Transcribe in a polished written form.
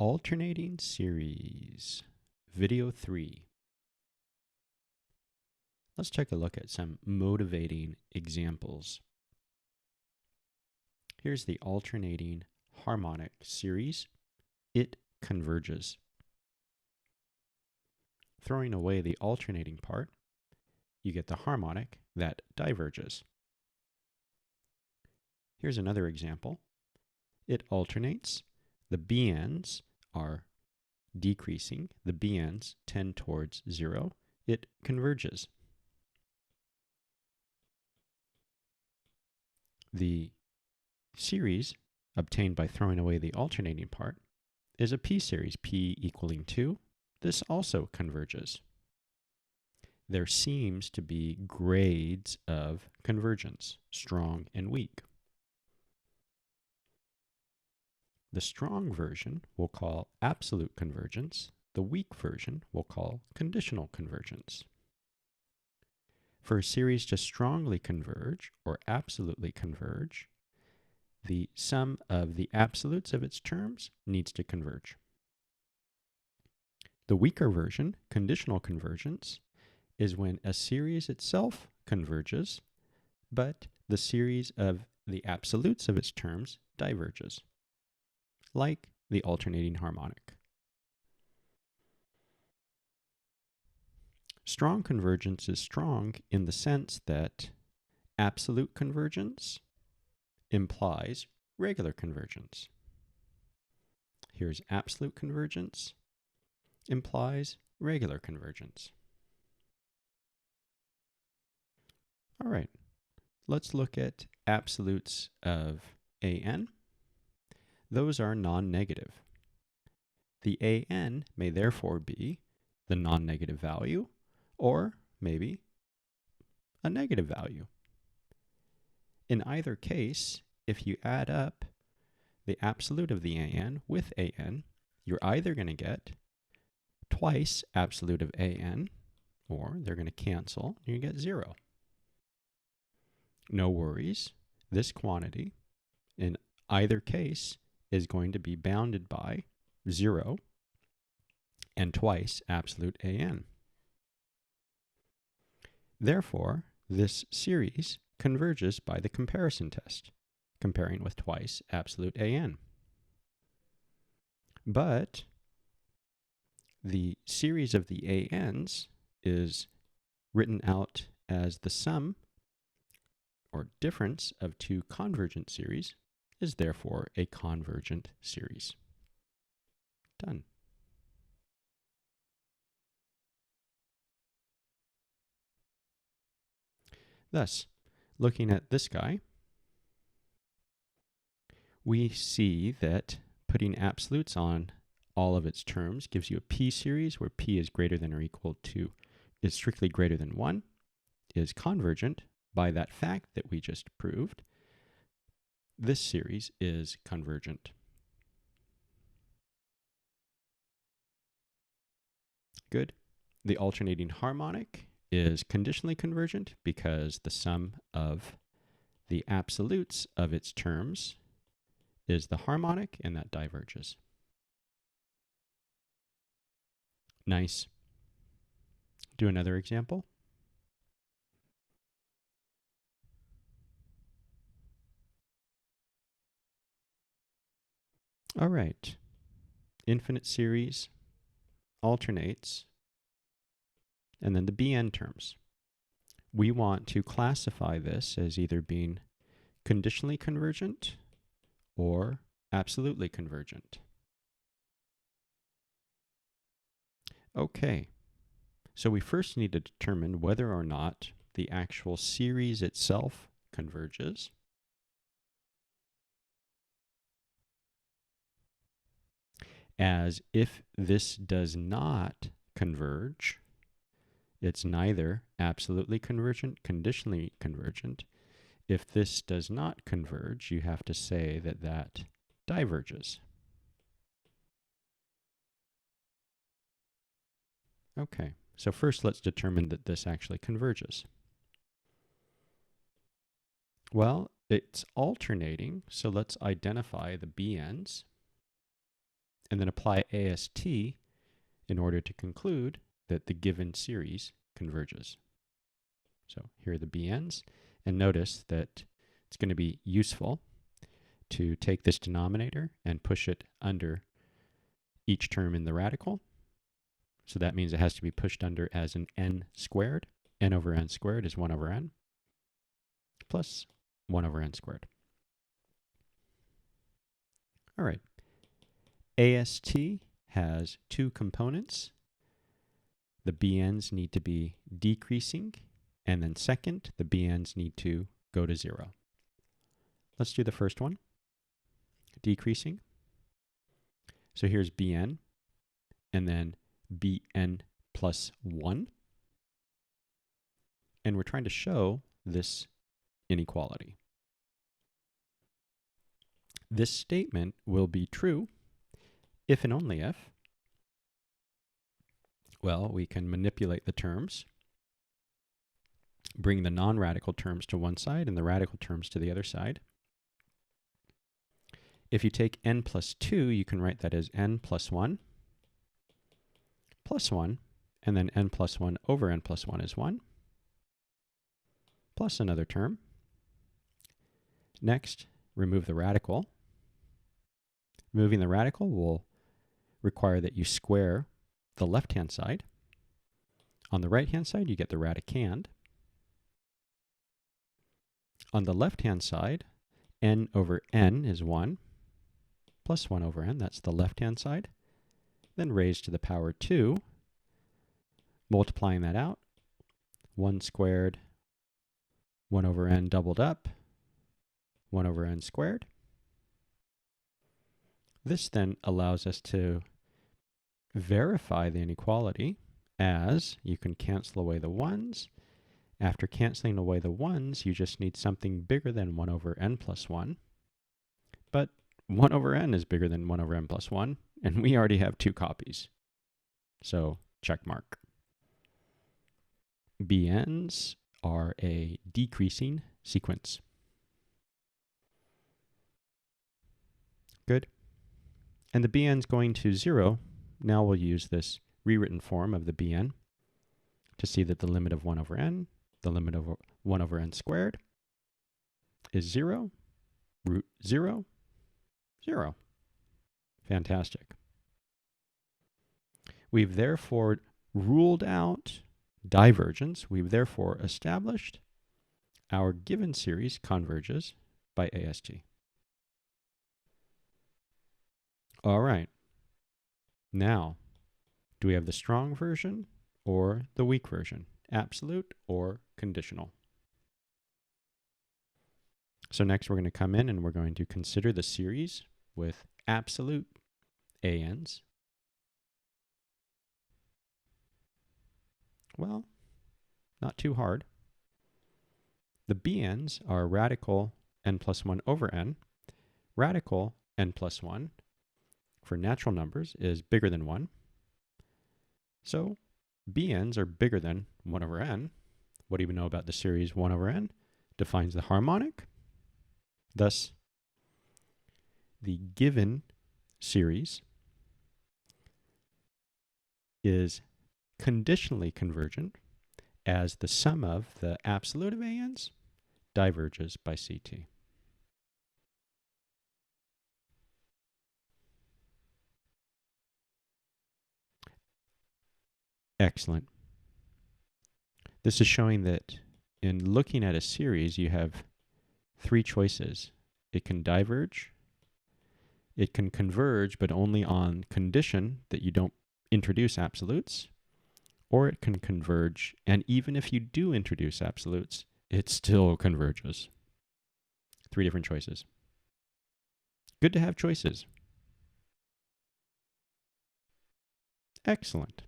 Alternating series, video 3. Let's take a look at some motivating examples. Here's the alternating harmonic series. It converges. Throwing away the alternating part, you get the harmonic that diverges. Here's another example. It alternates. The BNs are decreasing. The BNs tend towards 0. It converges. The series obtained by throwing away the alternating part is a p-series, p equaling 2. This also converges. There seems to be grades of convergence, strong and weak. The strong version we'll call absolute convergence. The weak version we'll call conditional convergence. For a series to strongly converge or absolutely converge, the sum of the absolutes of its terms needs to converge. The weaker version, conditional convergence, is when a series itself converges, but the series of the absolutes of its terms diverges, like the alternating harmonic. Strong convergence is strong in the sense that absolute convergence implies regular convergence. Here's absolute convergence implies regular convergence. All right, let's look at absolutes of AN. Those are non-negative. The AN may therefore be the non-negative value or maybe a negative value. In either case, if you add up the absolute of the AN with AN, you're either going to get twice absolute of AN, or they're going to cancel, and you get 0. No worries, this quantity in either case is going to be bounded by 0 and twice absolute AN. Therefore, this series converges by the comparison test, comparing with twice absolute AN. But the series of the ANs is written out as the sum or difference of two convergent series, is therefore a convergent series. Done. Thus, looking at this guy, we see that putting absolutes on all of its terms gives you a p-series where p is greater than or equal to, is strictly greater than 1, is convergent by that fact that we just proved. This series is convergent. Good. The alternating harmonic is conditionally convergent because the sum of the absolutes of its terms is the harmonic, and that diverges. Nice. Do another example. All right. Infinite series alternates, and then the Bn terms. We want to classify this as either being conditionally convergent or absolutely convergent. Okay, so we first need to determine whether or not the actual series itself converges. As if this does not converge, it's neither absolutely convergent, conditionally convergent. If this does not converge, you have to say that that diverges. Okay, so first let's determine that this actually converges. Well, it's alternating, so let's identify the BNs. and then apply AST in order to conclude that the given series converges. So here are the BNs, and notice that it's going to be useful to take this denominator and push it under each term in the radical. So that means it has to be pushed under as an n squared. N over n squared is 1 over n plus 1 over n squared. All right. AST has two components. The BNs need to be decreasing, and then second, the BNs need to go to 0. Let's do the first one, decreasing. So here's BN, and then BN plus 1. And we're trying to show this inequality. This statement will be true if and only if, well, we can manipulate the terms, bring the non-radical terms to one side and the radical terms to the other side. If you take n plus 2, you can write that as n plus 1, and then n plus 1 over n plus 1 is 1, plus another term. Next, remove the radical. Moving the radical will require that you square the left-hand side. On the right-hand side, you get the radicand. On the left-hand side, n over n is 1, plus 1 over n, that's the left-hand side. Then raised to the power 2, multiplying that out, 1 squared, 1 over n doubled up, 1 over n squared. This then allows us to verify the inequality, as you can cancel away the 1's. After canceling away the 1's, you just need something bigger than 1 over n plus 1. But 1 over n is bigger than 1 over n plus 1, and we already have 2 copies. So check mark. BNs are a decreasing sequence. Good. And the BN's going to 0. Now we'll use this rewritten form of the BN to see that the limit of 1 over n, the limit of 1 over n squared, is 0, root 0, 0. Fantastic. We've therefore ruled out divergence. We've therefore established our given series converges by AST. All right. Now, do we have the strong version or the weak version? Absolute or conditional? So next we're going to come in and we're going to consider the series with absolute ANs. Well, not too hard. The BNs are radical n plus 1 over n. Radical n plus 1 for natural numbers is bigger than 1. So BNs are bigger than 1 over n. What do we know about the series 1 over n? Defines the harmonic. Thus, the given series is conditionally convergent as the sum of the absolute of ANs diverges by CT. Excellent. This is showing that in looking at a series, you have 3 choices. It can diverge, it can converge, but only on condition that you don't introduce absolutes, or it can converge, and even if you do introduce absolutes, it still converges. 3 different choices. Good to have choices. Excellent.